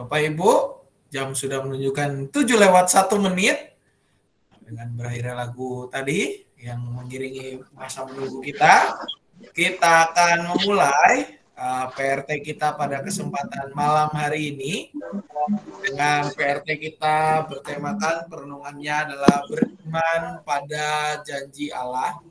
Bapak Ibu, jam sudah menunjukkan 7:01 dengan berakhirnya lagu tadi yang mengiringi masa menunggu kita. Kita akan memulai PRT kita pada kesempatan malam hari ini dengan PRT kita bertemakan perenungannya adalah beriman pada janji Allah.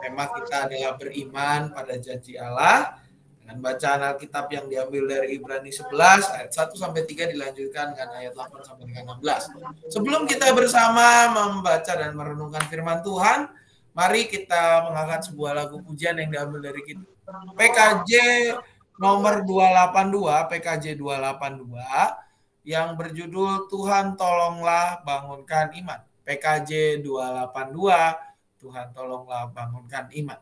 Tema kita adalah beriman pada janji Allah. Dengan bacaan Alkitab yang diambil dari Ibrani 11 ayat 1-3 dilanjutkan dengan ayat 8 sampai dengan 16. Sebelum kita bersama membaca dan merenungkan firman Tuhan, mari kita mengangkat sebuah lagu pujian yang diambil dari kita. PKJ nomor 282, PKJ 282 yang berjudul Tuhan tolonglah bangunkan iman. PKJ 282, Tuhan tolonglah bangunkan iman.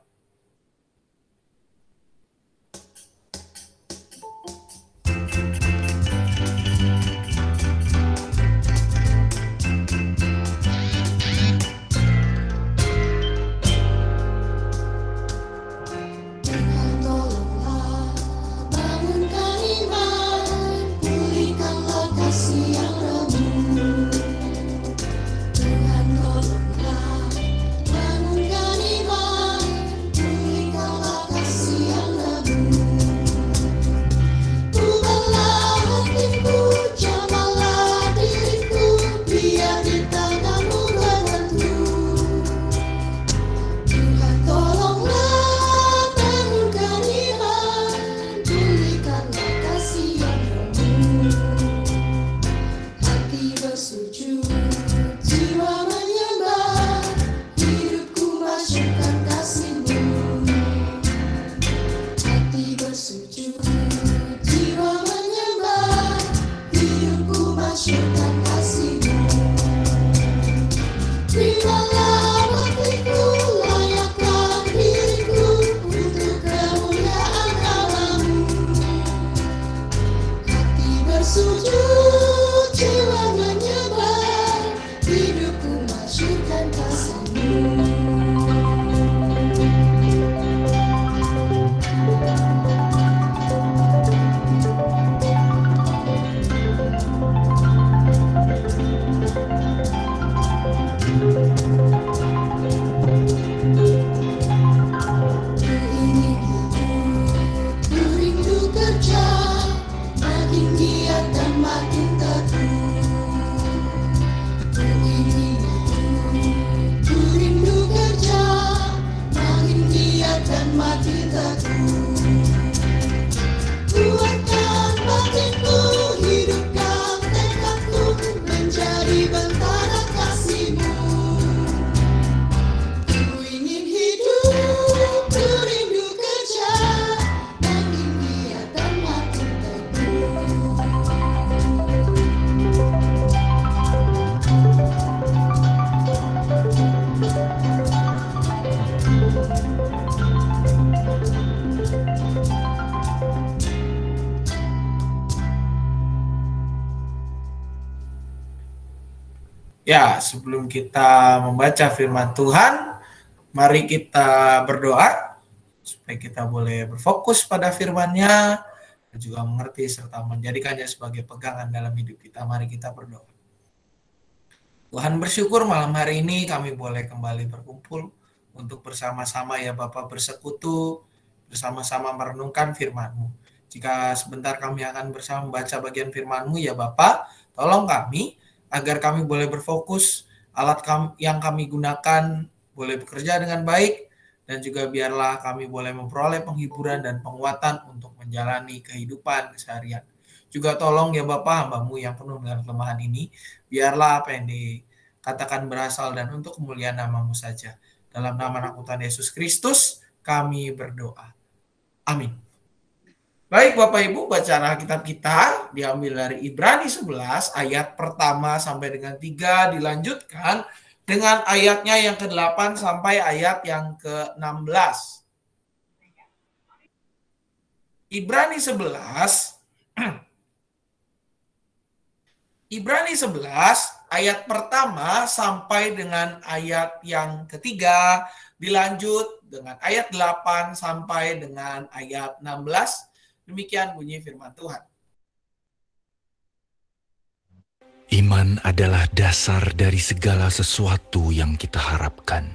Ya, sebelum kita membaca firman Tuhan, mari kita berdoa supaya kita boleh berfokus pada firman-Nya dan juga mengerti serta menjadikannya sebagai pegangan dalam hidup kita. Mari kita berdoa. Tuhan, bersyukur malam hari ini kami boleh kembali berkumpul untuk bersama-sama ya Bapak bersekutu, bersama-sama merenungkan firman-Mu. Jika sebentar kami akan bersama membaca bagian firman-Mu ya Bapak, tolong kami agar kami boleh berfokus, alat yang kami gunakan boleh bekerja dengan baik, dan juga biarlah kami boleh memperoleh penghiburan dan penguatan untuk menjalani kehidupan keseharian. Juga tolong ya Bapak, hamba-Mu yang penuh dengan kelemahan ini, biarlah apa yang dikatakan berasal dan untuk kemuliaan nama-Mu saja. Dalam nama anak Tuhan Yesus Kristus, kami berdoa. Amin. Baik Bapak Ibu, bacaan Alkitab kita diambil dari Ibrani 11 ayat pertama sampai dengan 3 dilanjutkan dengan ayatnya yang ke-8 sampai ayat yang ke-16. Ibrani 11 ayat pertama sampai dengan ayat yang ketiga dilanjut dengan ayat 8 sampai dengan ayat 16. Demikian bunyi firman Tuhan. Iman adalah dasar dari segala sesuatu yang kita harapkan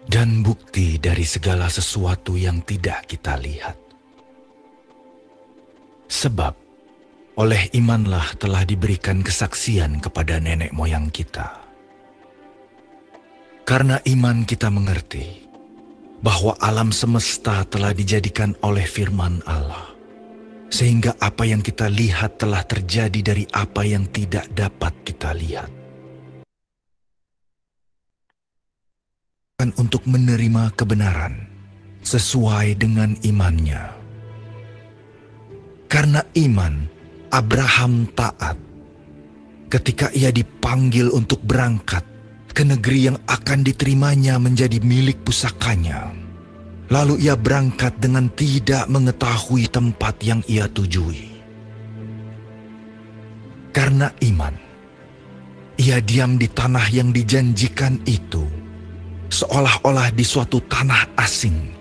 dan bukti dari segala sesuatu yang tidak kita lihat. Sebab oleh imanlah telah diberikan kesaksian kepada nenek moyang kita. Karena iman kita mengerti bahwa alam semesta telah dijadikan oleh firman Allah, sehingga apa yang kita lihat telah terjadi dari apa yang tidak dapat kita lihat. Untuk menerima kebenaran sesuai dengan imannya. Karena iman, Abraham taat ketika ia dipanggil untuk berangkat ke negeri yang akan diterimanya menjadi milik pusakanya. Lalu ia berangkat dengan tidak mengetahui tempat yang ia tujui. Karena iman, ia diam di tanah yang dijanjikan itu, seolah-olah di suatu tanah asing,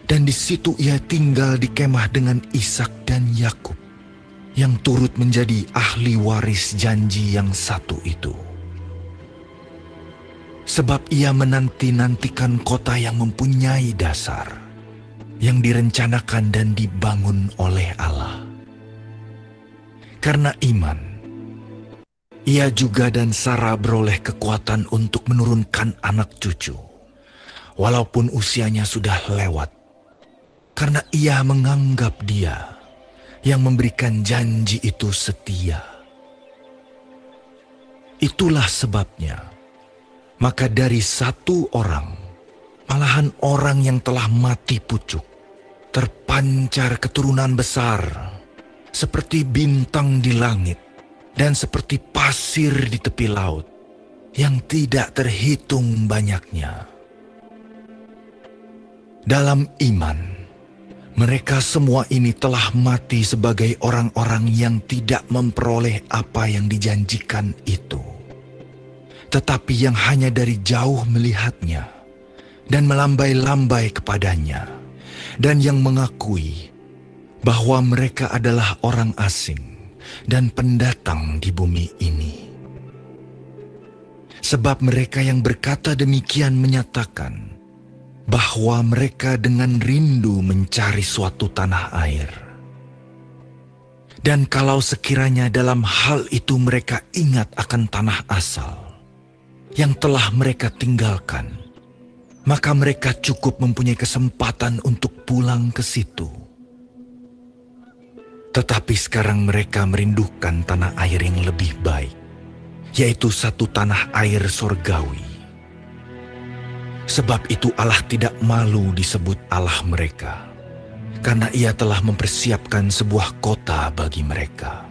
dan di situ ia tinggal di kemah dengan Ishak dan Yakub, yang turut menjadi ahli waris janji yang satu itu. Sebab ia menanti-nantikan kota yang mempunyai dasar, yang direncanakan dan dibangun oleh Allah. Karena iman, ia juga dan Sarah beroleh kekuatan untuk menurunkan anak cucu, walaupun usianya sudah lewat, karena ia menganggap Dia yang memberikan janji itu setia. Itulah sebabnya, maka dari satu orang, malahan orang yang telah mati pucuk, terpancar keturunan besar, seperti bintang di langit dan seperti pasir di tepi laut, yang tidak terhitung banyaknya. Dalam iman, mereka semua ini telah mati sebagai orang-orang yang tidak memperoleh apa yang dijanjikan itu, tetapi yang hanya dari jauh melihatnya dan melambai-lambai kepadanya, dan yang mengakui bahwa mereka adalah orang asing dan pendatang di bumi ini. Sebab mereka yang berkata demikian menyatakan bahwa mereka dengan rindu mencari suatu tanah air. Dan kalau sekiranya dalam hal itu mereka ingat akan tanah asal yang telah mereka tinggalkan, maka mereka cukup mempunyai kesempatan untuk pulang ke situ. Tetapi sekarang mereka merindukan tanah air yang lebih baik, yaitu satu tanah air sorgawi. Sebab itu Allah tidak malu disebut Allah mereka, karena Ia telah mempersiapkan sebuah kota bagi mereka.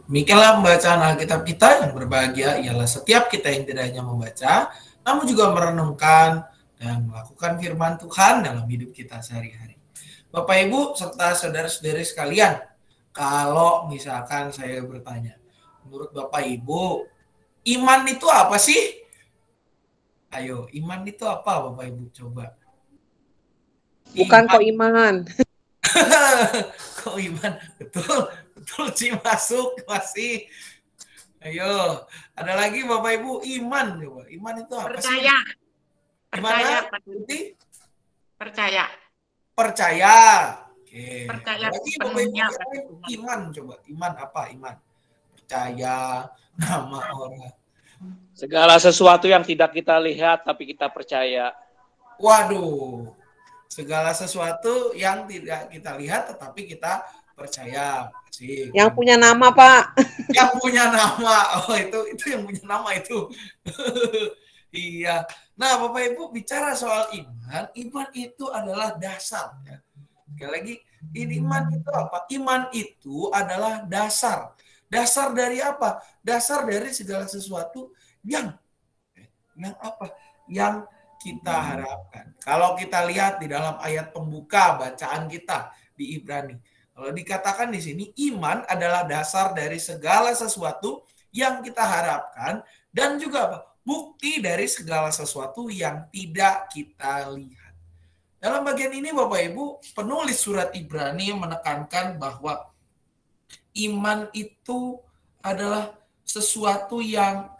Demikianlah pembacaan Alkitab kita. Yang berbahagia ialah setiap kita yang tidak hanya membaca, namun juga merenungkan dan melakukan firman Tuhan dalam hidup kita sehari-hari. Bapak Ibu serta saudara-saudari sekalian, kalau misalkan saya bertanya, menurut Bapak Ibu, iman itu apa sih? Ayo, iman itu apa Bapak Ibu? Coba. Bukan kok iman. Kok iman? Betul. Betul sih, masuk masih. Ayo, ada lagi Bapak Ibu, iman coba. Iman itu apa percaya. sih? Percaya. Percaya. Percaya. Oke. Percaya lagi Bapak Ibu, iman coba. Iman apa? Iman. Percaya, nama orang. Segala sesuatu yang tidak kita lihat tapi kita percaya. Waduh. Segala sesuatu yang tidak kita lihat tetapi kita percaya. Asik. Yang punya nama, Pak. Yang punya nama. Oh, itu yang punya nama itu. Iya. Nah, Bapak Ibu bicara soal iman, iman itu adalah dasar. Ya. Sekali lagi, iman itu apa? Iman itu adalah dasar. Dasar dari apa? Dasar dari segala sesuatu yang apa? Yang kita harapkan. Kalau kita lihat di dalam ayat pembuka bacaan kita di Ibrani, kalau dikatakan di sini, iman adalah dasar dari segala sesuatu yang kita harapkan dan juga apa? Bukti dari segala sesuatu yang tidak kita lihat. Dalam bagian ini Bapak Ibu, penulis surat Ibrani menekankan bahwa iman itu adalah sesuatu yang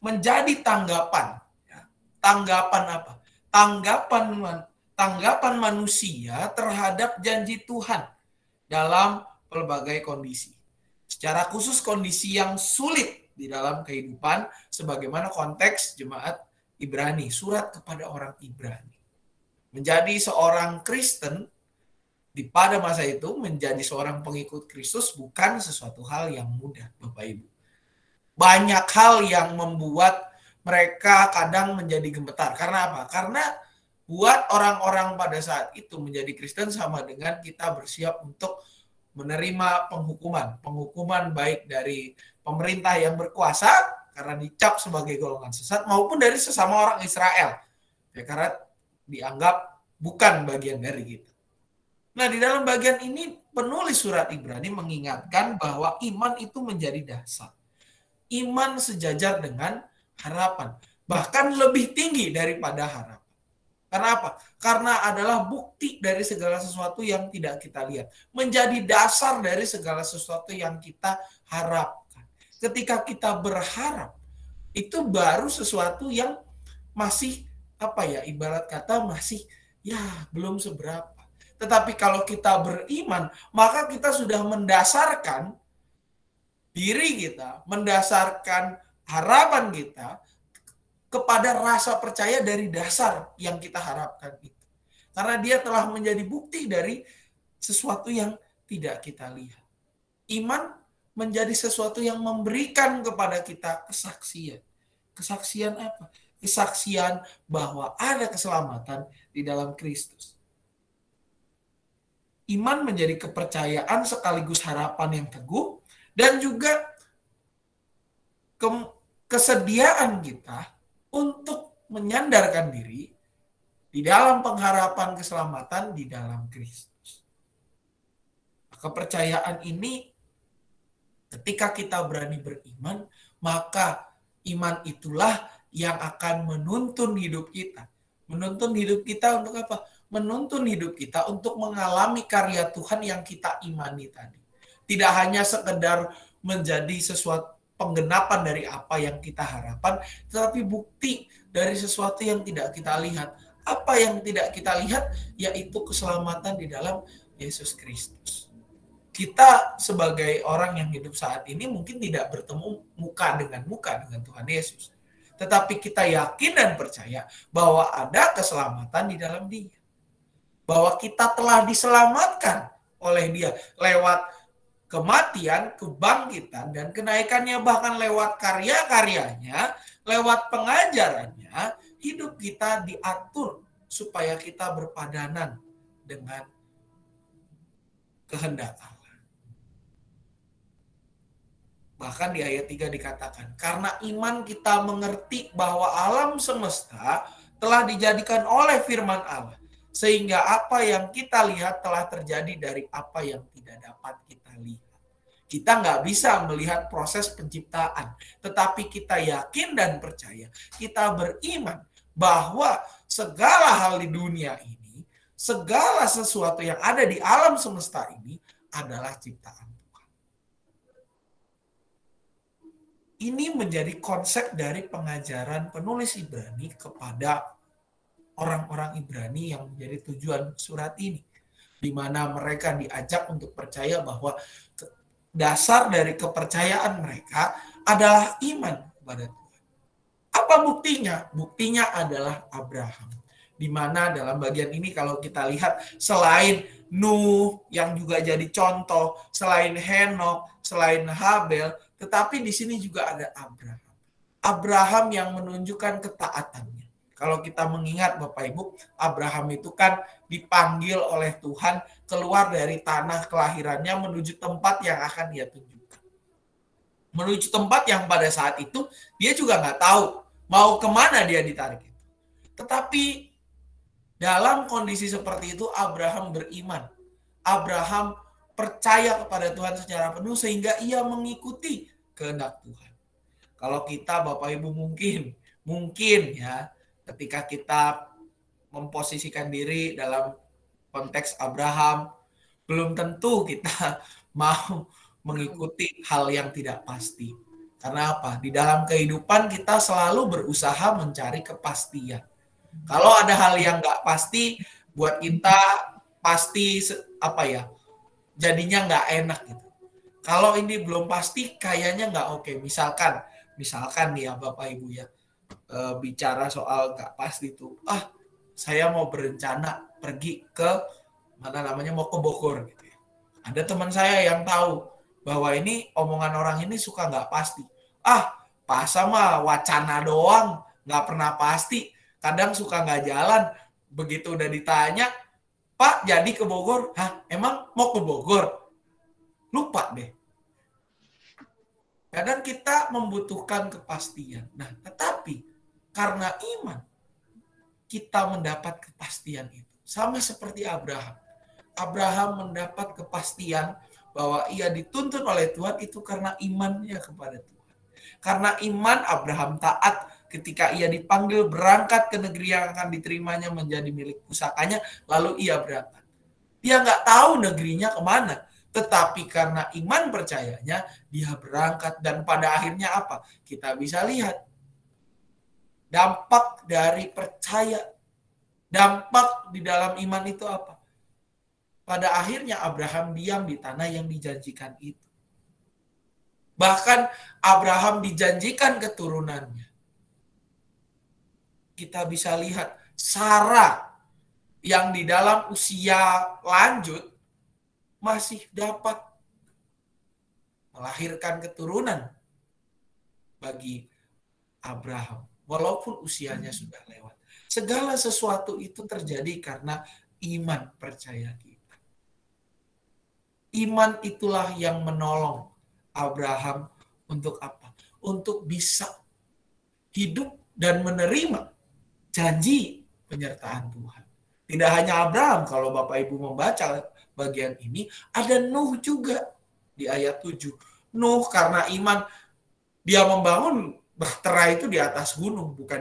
menjadi tanggapan. Tanggapan apa? Tanggapan manusia terhadap janji Tuhan dalam pelbagai kondisi. Secara khusus kondisi yang sulit di dalam kehidupan, sebagaimana konteks jemaat Ibrani, surat kepada orang Ibrani. Menjadi seorang Kristen pada masa itu, menjadi seorang pengikut Kristus bukan sesuatu hal yang mudah, Bapak Ibu. Banyak hal yang membuat mereka kadang menjadi gemetar. Karena apa? Karena buat orang-orang pada saat itu menjadi Kristen sama dengan kita bersiap untuk menerima penghukuman baik dari pemerintah yang berkuasa karena dicap sebagai golongan sesat maupun dari sesama orang Israel. Ya, karena dianggap bukan bagian dari kita. Nah, di dalam bagian ini penulis surat Ibrani mengingatkan bahwa iman itu menjadi dasar. Iman sejajar dengan harapan, bahkan lebih tinggi daripada harapan. Karena apa? Karena adalah bukti dari segala sesuatu yang tidak kita lihat. Menjadi dasar dari segala sesuatu yang kita harapkan. Ketika kita berharap, itu baru sesuatu yang masih, ibarat kata masih, belum seberapa. Tetapi kalau kita beriman, maka kita sudah mendasarkan diri kita, mendasarkan harapan kita kepada rasa percaya dari dasar yang kita harapkan itu. Karena dia telah menjadi bukti dari sesuatu yang tidak kita lihat. Iman menjadi sesuatu yang memberikan kepada kita kesaksian. Kesaksian apa? Kesaksian bahwa ada keselamatan di dalam Kristus. Iman menjadi kepercayaan sekaligus harapan yang teguh dan juga kesediaan kita untuk menyandarkan diri di dalam pengharapan keselamatan di dalam Kristus. Kepercayaan ini ketika kita berani beriman, maka iman itulah yang akan menuntun hidup kita. Menuntun hidup kita untuk apa? Menuntun hidup kita untuk mengalami karya Tuhan yang kita imani tadi. Tidak hanya sekedar menjadi sesuatu penggenapan dari apa yang kita harapkan, tetapi bukti dari sesuatu yang tidak kita lihat. Apa yang tidak kita lihat, yaitu keselamatan di dalam Yesus Kristus. Kita sebagai orang yang hidup saat ini mungkin tidak bertemu muka dengan Tuhan Yesus. Tetapi kita yakin dan percaya bahwa ada keselamatan di dalam Dia. Bahwa kita telah diselamatkan oleh Dia lewat kematian, kebangkitan, dan kenaikannya, bahkan lewat karya-karyanya, lewat pengajarannya, hidup kita diatur supaya kita berpadanan dengan kehendak Allah. Bahkan di ayat 3 dikatakan, karena iman kita mengerti bahwa alam semesta telah dijadikan oleh firman Allah, sehingga apa yang kita lihat telah terjadi dari apa yang tidak dapat kita lihat. Kita nggak bisa melihat proses penciptaan, tetapi kita yakin dan percaya, kita beriman bahwa segala hal di dunia ini, segala sesuatu yang ada di alam semesta ini adalah ciptaan Tuhan. Ini menjadi konsep dari pengajaran penulis Ibrani kepada orang-orang Ibrani yang menjadi tujuan surat ini, di mana mereka diajak untuk percaya bahwa dasar dari kepercayaan mereka adalah iman kepada Tuhan. Apa buktinya? Buktinya adalah Abraham. Di mana dalam bagian ini kalau kita lihat, selain Nuh yang juga jadi contoh, selain Henok, selain Habel, tetapi di sini juga ada Abraham. Abraham yang menunjukkan ketaatannya. Kalau kita mengingat Bapak Ibu, Abraham itu kan dipanggil oleh Tuhan keluar dari tanah kelahirannya menuju tempat yang akan dia tunjukkan. Menuju tempat yang pada saat itu dia juga nggak tahu mau kemana dia ditarik. Tetapi dalam kondisi seperti itu Abraham beriman. Abraham percaya kepada Tuhan secara penuh sehingga ia mengikuti kehendak Tuhan. Kalau kita Bapak Ibu mungkin ya, ketika kita memposisikan diri dalam konteks Abraham, belum tentu kita mau mengikuti hal yang tidak pasti. Karena apa? Di dalam kehidupan kita selalu berusaha mencari kepastian. Kalau ada hal yang nggak pasti, buat kita pasti jadinya nggak enak gitu. Kalau ini belum pasti, kayaknya nggak oke. Misalkan nih ya Bapak Ibu ya, bicara soal nggak pasti itu. Saya mau berencana pergi ke mau ke Bogor gitu ya. Ada teman saya yang tahu bahwa ini omongan orang ini suka nggak pasti. Pas sama wacana doang, nggak pernah pasti. Kadang suka nggak jalan. Begitu udah ditanya, Pak jadi ke Bogor? Emang mau ke Bogor? Lupa deh. Kadang kita membutuhkan kepastian. Nah, tetapi karena iman, kita mendapat kepastian itu. Sama seperti Abraham. Abraham mendapat kepastian bahwa ia dituntun oleh Tuhan itu karena imannya kepada Tuhan. Karena iman Abraham taat ketika ia dipanggil berangkat ke negeri yang akan diterimanya menjadi milik pusakanya, lalu ia berangkat. Dia nggak tahu negerinya kemana, tetapi karena iman percayanya, dia berangkat. Dan pada akhirnya apa? Kita bisa lihat dampak dari percaya. Dampak di dalam iman itu apa? Pada akhirnya Abraham diam di tanah yang dijanjikan itu. Bahkan Abraham dijanjikan keturunannya. Kita bisa lihat Sarah yang di dalam usia lanjut masih dapat melahirkan keturunan bagi Abraham. Walaupun usianya sudah lewat. Segala sesuatu itu terjadi karena iman percaya kita. Iman itulah yang menolong Abraham untuk apa? Untuk bisa hidup dan menerima janji penyertaan Tuhan. Tidak hanya Abraham, kalau Bapak Ibu membaca bagian ini, ada Nuh juga di ayat 7. Nuh karena iman, dia membangun bahtera itu di atas gunung, bukan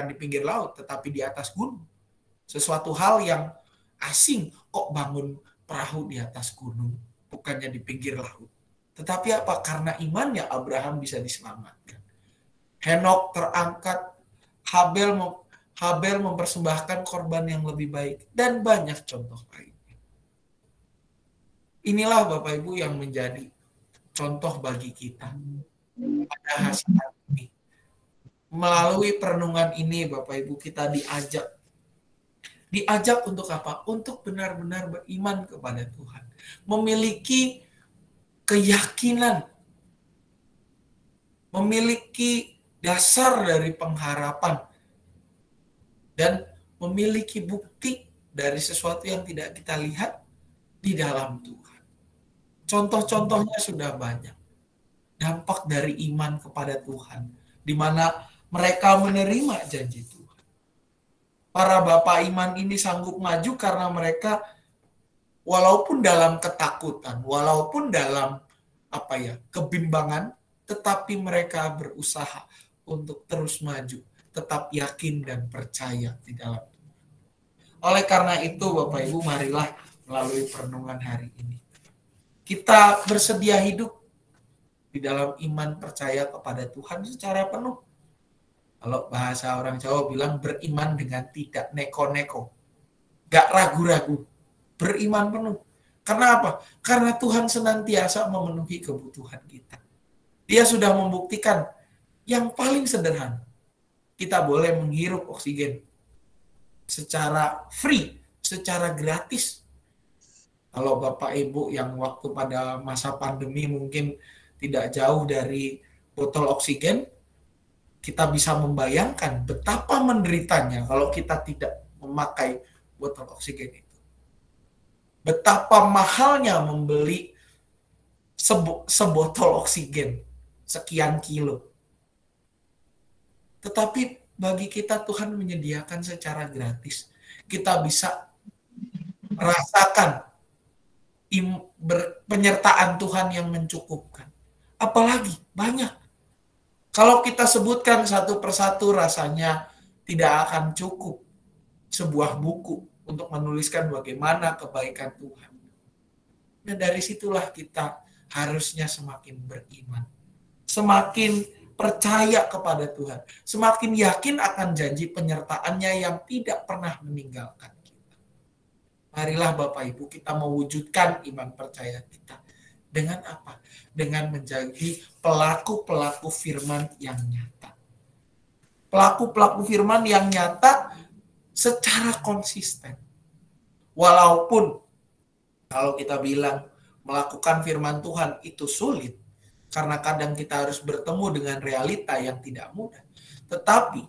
di pinggir laut, tetapi di atas gunung. Sesuatu hal yang asing, kok bangun perahu di atas gunung, bukannya di pinggir laut. Tetapi apa? Karena imannya Abraham bisa diselamatkan. Henok terangkat, Habel mempersembahkan korban yang lebih baik, dan banyak contoh lainnya. Inilah Bapak Ibu yang menjadi contoh bagi kita pada hasil ini. Melalui perenungan ini Bapak Ibu kita diajak untuk apa? Untuk benar-benar beriman kepada Tuhan. Memiliki keyakinan. Memiliki dasar dari pengharapan. Dan memiliki bukti dari sesuatu yang tidak kita lihat di dalam Tuhan. Contoh-contohnya sudah banyak. Dampak dari iman kepada Tuhan. Di mana mereka menerima janji Tuhan. Para bapak iman ini sanggup maju karena mereka walaupun dalam ketakutan, walaupun dalam kebimbangan, tetapi mereka berusaha untuk terus maju, tetap yakin dan percaya di dalam Tuhan. Oleh karena itu Bapak Ibu, marilah melalui perenungan hari ini kita bersedia hidup di dalam iman percaya kepada Tuhan secara penuh. Kalau bahasa orang Jawa bilang beriman dengan tidak neko-neko. Gak ragu-ragu. Beriman penuh. Karena apa? Karena Tuhan senantiasa memenuhi kebutuhan kita. Dia sudah membuktikan yang paling sederhana. Kita boleh menghirup oksigen secara free, secara gratis. Kalau Bapak Ibu yang waktu pada masa pandemi mungkin tidak jauh dari botol oksigen, kita bisa membayangkan betapa menderitanya kalau kita tidak memakai botol oksigen itu. Betapa mahalnya membeli sebotol oksigen sekian kilo. Tetapi bagi kita Tuhan menyediakan secara gratis. Kita bisa merasakan penyertaan Tuhan yang mencukupkan. Apalagi banyak. Kalau kita sebutkan satu persatu rasanya tidak akan cukup sebuah buku untuk menuliskan bagaimana kebaikan Tuhan. Dan dari situlah kita harusnya semakin beriman, semakin percaya kepada Tuhan, semakin yakin akan janji penyertaannya yang tidak pernah meninggalkan kita. Marilah Bapak Ibu kita mewujudkan iman percaya kita. Dengan apa? Dengan menjadi pelaku-pelaku firman yang nyata. Pelaku-pelaku firman yang nyata secara konsisten. Walaupun kalau kita bilang melakukan firman Tuhan itu sulit, karena kadang kita harus bertemu dengan realita yang tidak mudah. Tetapi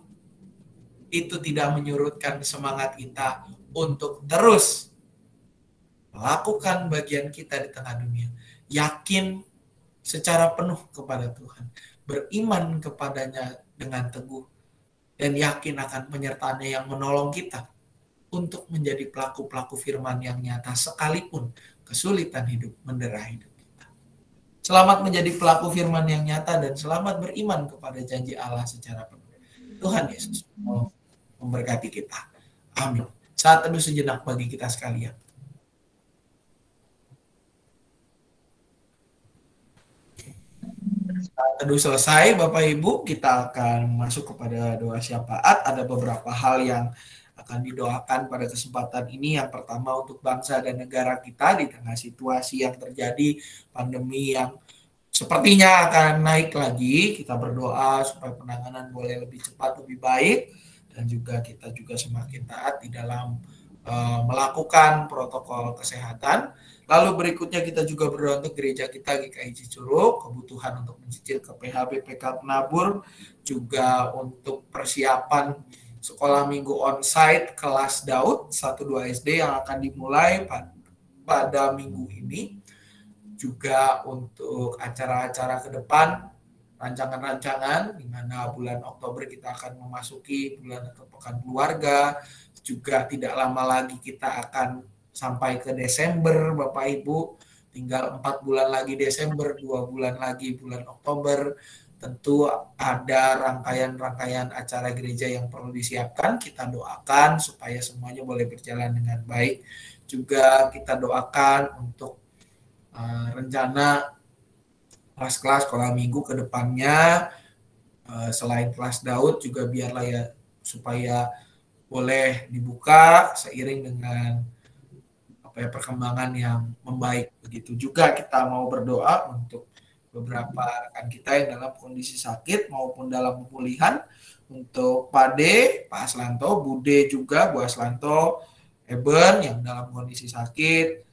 itu tidak menyurutkan semangat kita untuk terus melakukan bagian kita di tengah dunia. Yakin secara penuh kepada Tuhan. Beriman kepadanya dengan teguh. Dan yakin akan penyertaannya yang menolong kita untuk menjadi pelaku-pelaku firman yang nyata sekalipun kesulitan hidup mendera hidup kita. Selamat menjadi pelaku firman yang nyata dan selamat beriman kepada janji Allah secara penuh. Tuhan Yesus memberkati kita. Amin. Saat teduh sejenak bagi kita sekalian. Saat teduh selesai, Bapak Ibu, kita akan masuk kepada doa syafaat. Ada beberapa hal yang akan didoakan pada kesempatan ini. Yang pertama untuk bangsa dan negara kita di tengah situasi yang terjadi, pandemi yang sepertinya akan naik lagi. Kita berdoa supaya penanganan boleh lebih cepat, lebih baik. Dan juga kita juga semakin taat di dalam melakukan protokol kesehatan. Lalu berikutnya kita juga berdoa untuk gereja kita GKI Cicurug, kebutuhan untuk mencicil ke PHBPK Penabur, juga untuk persiapan sekolah minggu onsite kelas Daud 1-2 SD yang akan dimulai pada minggu ini. Juga untuk acara-acara ke depan, rancangan-rancangan di mana bulan Oktober kita akan memasuki bulan atau pekan keluarga. Juga tidak lama lagi kita akan sampai ke Desember, Bapak Ibu. Tinggal 4 bulan lagi Desember, 2 bulan lagi bulan Oktober. Tentu ada rangkaian-rangkaian acara gereja yang perlu disiapkan. Kita doakan supaya semuanya boleh berjalan dengan baik. Juga kita doakan untuk rencana kelas-kelas sekolah minggu ke depannya. Selain kelas Daud juga biarlah ya supaya boleh dibuka seiring dengan perkembangan yang membaik. Begitu juga kita mau berdoa untuk beberapa rekan kita yang dalam kondisi sakit maupun dalam pemulihan, untuk Pak D, Pak Aslanto, Bude juga, Bu Aslanto, Eben yang dalam kondisi sakit,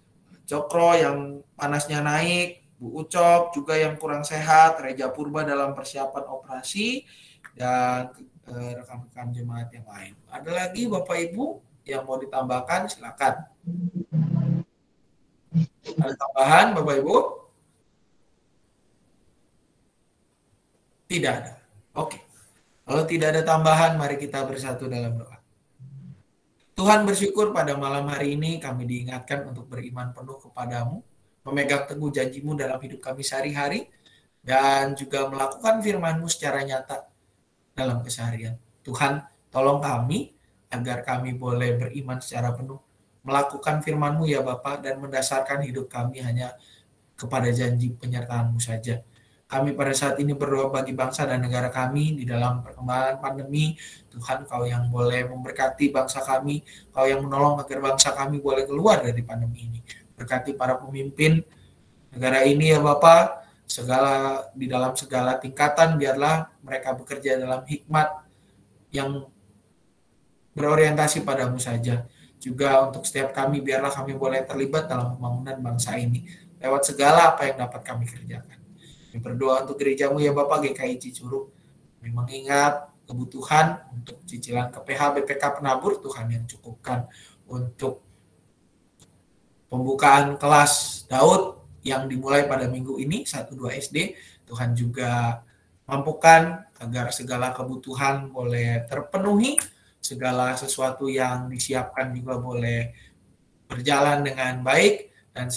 Cokro yang panasnya naik, Bu Ucok juga yang kurang sehat, Reja Purba dalam persiapan operasi, dan rekan-rekan jemaat yang lain. Ada lagi Bapak Ibu yang mau ditambahkan, silakan. Ada tambahan Bapak Ibu? Tidak ada. Oke. Kalau tidak ada tambahan, mari kita bersatu dalam doa. Tuhan, bersyukur pada malam hari ini kami diingatkan untuk beriman penuh kepadamu, memegang teguh janjimu dalam hidup kami sehari-hari, dan juga melakukan firman-Mu secara nyata dalam keseharian. Tuhan, tolong kami agar kami boleh beriman secara penuh, melakukan firman-Mu ya Bapa, dan mendasarkan hidup kami hanya kepada janji penyertaan-Mu saja. Kami pada saat ini berdoa bagi bangsa dan negara kami di dalam perkembangan pandemi. Tuhan, Kau yang boleh memberkati bangsa kami, Kau yang menolong agar bangsa kami boleh keluar dari pandemi ini. Berkati para pemimpin negara ini ya Bapa, di dalam segala tingkatan biarlah mereka bekerja dalam hikmat yang berorientasi padamu saja. Juga untuk setiap kami biarlah kami boleh terlibat dalam pembangunan bangsa ini lewat segala apa yang dapat kami kerjakan. Kami berdoa untuk gerejamu ya Bapak GKI Cicurug. Kami mengingat kebutuhan untuk cicilan ke PHBPK Penabur, Tuhan yang cukupkan untuk pembukaan kelas Daud yang dimulai pada minggu ini 1-2 SD. Tuhan juga mampukan agar segala kebutuhan boleh terpenuhi, segala sesuatu yang disiapkan juga boleh berjalan dengan baik, dan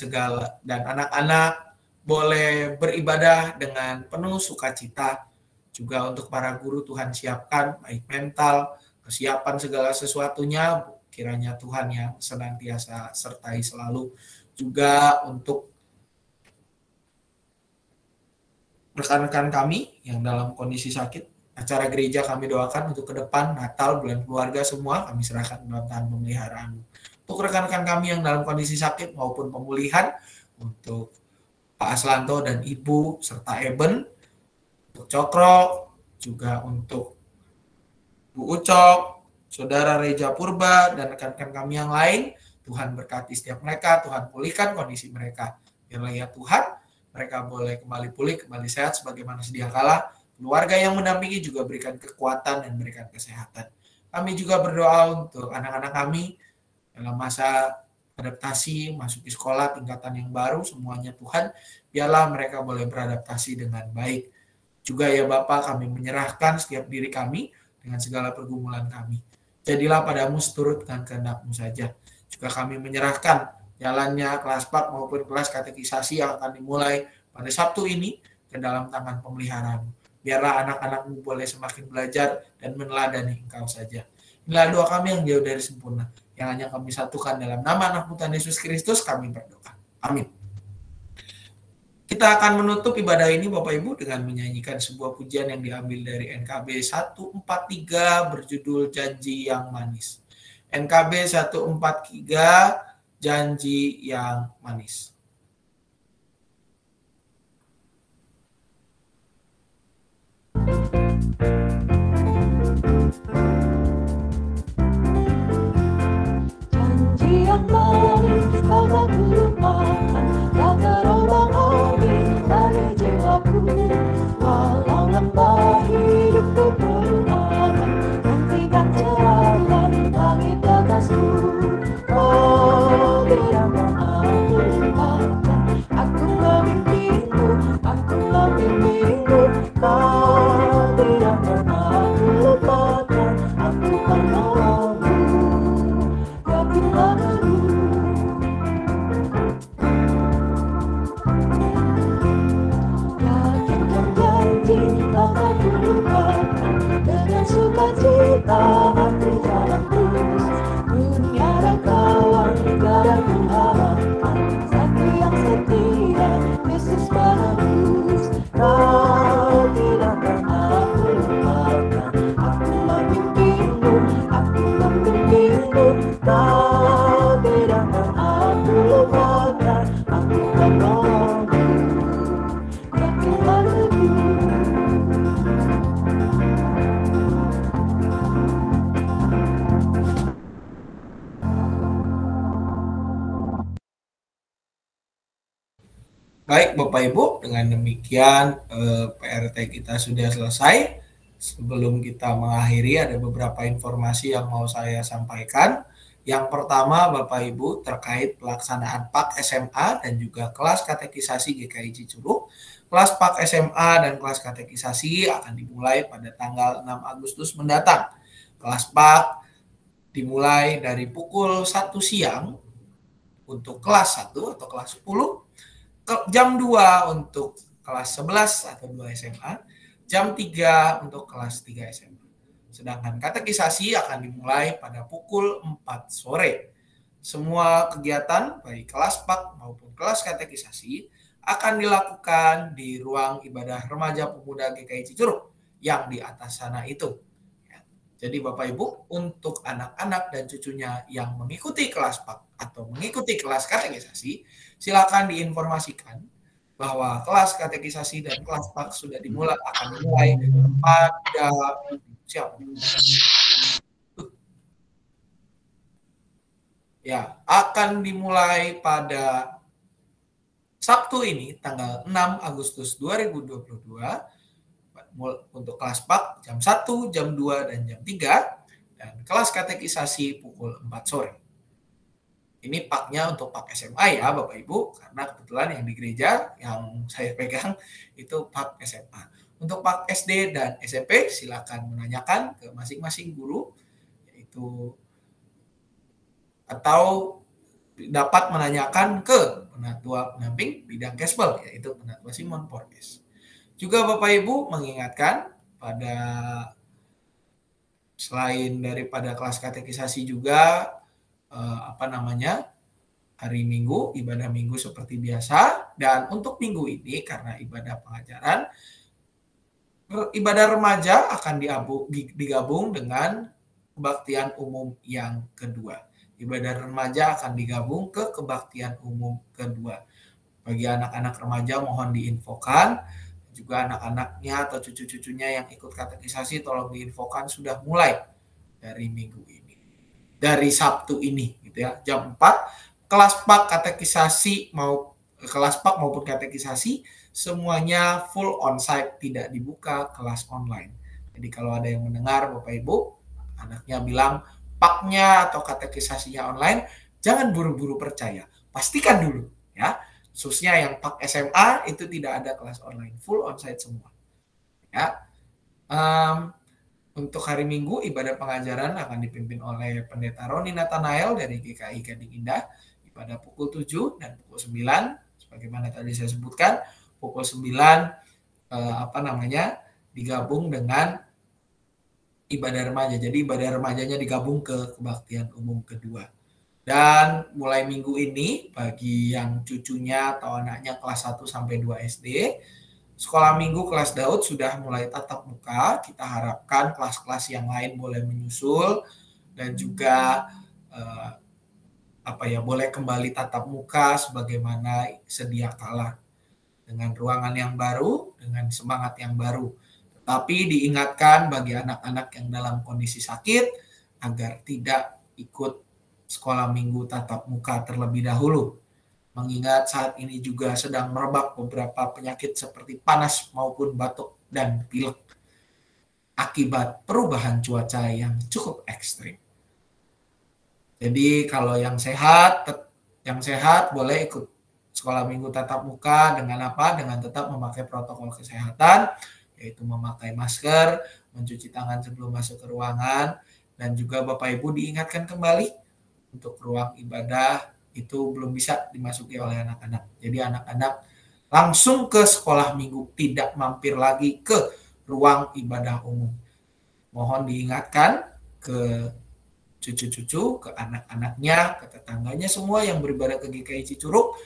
anak-anak boleh beribadah dengan penuh sukacita. Juga untuk para guru Tuhan siapkan baik mental, kesiapan segala sesuatunya, kiranya Tuhan yang senantiasa sertai selalu. Juga untuk rekan-rekan kami yang dalam kondisi sakit, acara gereja kami doakan untuk ke depan, Natal, bulan keluarga semua kami serahkan dalam tangan pemeliharaan. Untuk rekan-rekan kami yang dalam kondisi sakit maupun pemulihan, untuk Pak Aslanto dan Ibu, serta Eben, untuk Cokro, juga untuk Bu Ucok, Saudara Reja Purba, dan rekan-rekan kami yang lain. Tuhan berkati setiap mereka, Tuhan pulihkan kondisi mereka. Biarlah ya Tuhan, mereka boleh kembali pulih, kembali sehat sebagaimana sedia kala. Keluarga yang mendampingi juga berikan kekuatan dan berikan kesehatan. Kami juga berdoa untuk anak-anak kami dalam masa adaptasi, masuki sekolah tingkatan yang baru, semuanya Tuhan, biarlah mereka boleh beradaptasi dengan baik. Juga ya Bapa, kami menyerahkan setiap diri kami dengan segala pergumulan kami. Jadilah padamu seturut dengan kehendak-Mu saja. Juga kami menyerahkan jalannya kelas pak maupun kelas katekisasi yang akan dimulai pada Sabtu ini ke dalam tangan pemeliharaan. Biarlah anak-anak-Mu boleh semakin belajar dan meneladani Engkau saja. Inilah doa kami yang jauh dari sempurna, yang hanya kami satukan dalam nama anak Tuhan Yesus Kristus kami berdoa. Amin. Kita akan menutup ibadah ini Bapak Ibu dengan menyanyikan sebuah pujian yang diambil dari NKB 143 berjudul Janji yang Manis. NKB 143 Janji yang Manis. Janji yang manis kau tak lupakan, tak terombang-ambing dari jiwaku. Walau lembah hidupku berlalu, nantikan jalan langit atasku. Kau tidak mau aku lupakan, aku memimpinmu, aku memimpinmu. Kau tidak mau aku lupakan, aku menolongmu. Yakinkan janji kau tak lupakan, dengan sukacita aku jalan terus. Dunia dan kawan negara ku harapkan, satu yang setia, Yesus menebus. Kau tidak pernah aku lupakan, aku memimpinmu, aku memimpinmu. Kau tidak pernah aku lupakan, aku menolongmu. Yakinlah aku. Baik Bapak Ibu, dengan demikian PRT kita sudah selesai. Sebelum kita mengakhiri ada beberapa informasi yang mau saya sampaikan. Yang pertama Bapak Ibu terkait pelaksanaan PAK SMA dan juga kelas katekisasi GKI Cicurug. Kelas PAK SMA dan kelas katekisasi akan dimulai pada tanggal 6 Agustus mendatang. Kelas PAK dimulai dari pukul 1 siang untuk kelas 1 atau kelas 10. Jam 2 untuk kelas 11 atau 2 SMA, jam 3 untuk kelas 3 SMA. Sedangkan katekisasi akan dimulai pada pukul 4 sore. Semua kegiatan baik kelas PAK maupun kelas katekisasi akan dilakukan di ruang ibadah remaja pemuda GKI Cicurug yang di atas sana itu. Jadi Bapak Ibu, untuk anak-anak dan cucunya yang mengikuti kelas PAK atau mengikuti kelas katekisasi, silakan diinformasikan bahwa kelas katekisasi dan kelas PAK sudah akan dimulai pada akan dimulai pada Sabtu ini tanggal 6 Agustus 2022 untuk kelas PAK jam 1, jam 2, dan jam 3, dan kelas katekisasi pukul 4 sore. Ini PAK-nya untuk PAK SMA ya Bapak Ibu, karena kebetulan yang di gereja yang saya pegang itu PAK SMA. Untuk PAK SD dan SMP silakan menanyakan ke masing-masing guru, yaitu atau dapat menanyakan ke penatua pendamping bidang Kespel, yaitu Penatua Simon Porges. Juga Bapak Ibu mengingatkan pada selain daripada kelas katekisasi juga hari Minggu, ibadah Minggu seperti biasa, Dan untuk minggu ini karena ibadah pengajaran, ibadah remaja akan digabung dengan kebaktian umum yang kedua. Ibadah remaja akan digabung ke kebaktian umum kedua. Bagi anak-anak remaja mohon diinfokan, juga anak-anaknya atau cucu-cucunya yang ikut katekisasi tolong diinfokan sudah mulai dari minggu ini. Dari Sabtu ini gitu ya, jam 4 kelas pak katekisasi kelas pak maupun katekisasi semuanya full onsite, tidak dibuka kelas online. Jadi kalau ada yang mendengar Bapak Ibu anaknya bilang paknya atau katekisasinya online, jangan buru-buru percaya. Pastikan dulu ya. Khususnya yang pak SMA itu tidak ada kelas online, full onsite semua. Ya. Untuk hari Minggu ibadah pengajaran akan dipimpin oleh Pendeta Roni Nathanael dari GKI Gading Indah pada pukul 7 dan pukul 9 sebagaimana tadi saya sebutkan, pukul 9 digabung dengan ibadah remaja. Jadi ibadah remajanya digabung ke kebaktian umum kedua. Dan mulai minggu ini bagi yang cucunya atau anaknya kelas 1 sampai 2 SD, sekolah minggu kelas Daud sudah mulai tatap muka. Kita harapkan kelas-kelas yang lain boleh menyusul dan juga boleh kembali tatap muka sebagaimana sedia kala dengan ruangan yang baru, dengan semangat yang baru. Tapi diingatkan bagi anak-anak yang dalam kondisi sakit agar tidak ikut sekolah minggu tatap muka terlebih dahulu. Mengingat saat ini juga sedang merebak beberapa penyakit seperti panas maupun batuk dan pilek akibat perubahan cuaca yang cukup ekstrim. Jadi kalau yang sehat boleh ikut sekolah minggu tatap muka dengan apa? Dengan tetap memakai protokol kesehatan, yaitu memakai masker, mencuci tangan sebelum masuk ke ruangan, dan juga Bapak Ibu diingatkan kembali untuk ruang ibadah itu belum bisa dimasuki oleh anak-anak. Jadi anak-anak langsung ke sekolah minggu, tidak mampir lagi ke ruang ibadah umum. Mohon diingatkan ke cucu-cucu, ke anak-anaknya, ke tetangganya semua yang beribadah ke GKI Cicurug,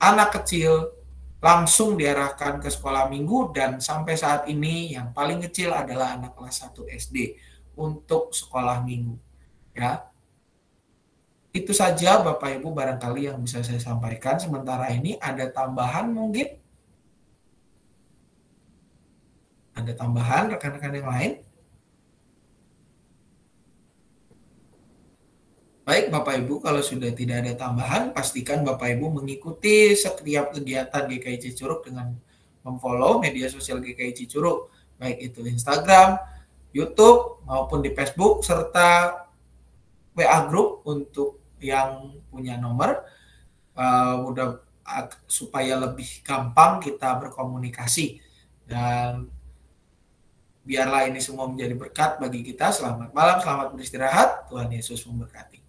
anak kecil langsung diarahkan ke sekolah minggu, dan sampai saat ini yang paling kecil adalah anak kelas 1 SD untuk sekolah minggu. Ya. Itu saja Bapak Ibu barangkali yang bisa saya sampaikan. Sementara ini ada tambahan mungkin? Ada tambahan rekan-rekan yang lain? Baik Bapak Ibu, kalau sudah tidak ada tambahan, pastikan Bapak Ibu mengikuti setiap kegiatan GKI Cicurug dengan memfollow media sosial GKI Cicurug, baik itu Instagram, YouTube, maupun di Facebook, serta WA Group untuk yang punya nomor, supaya lebih gampang kita berkomunikasi. Dan biarlah ini semua menjadi berkat bagi kita. Selamat malam, selamat beristirahat. Tuhan Yesus memberkati.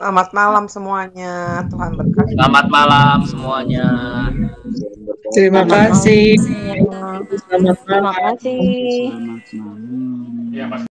Selamat malam semuanya. Tuhan berkati. Selamat malam semuanya. Terima kasih. Terima kasih. Selamat malam.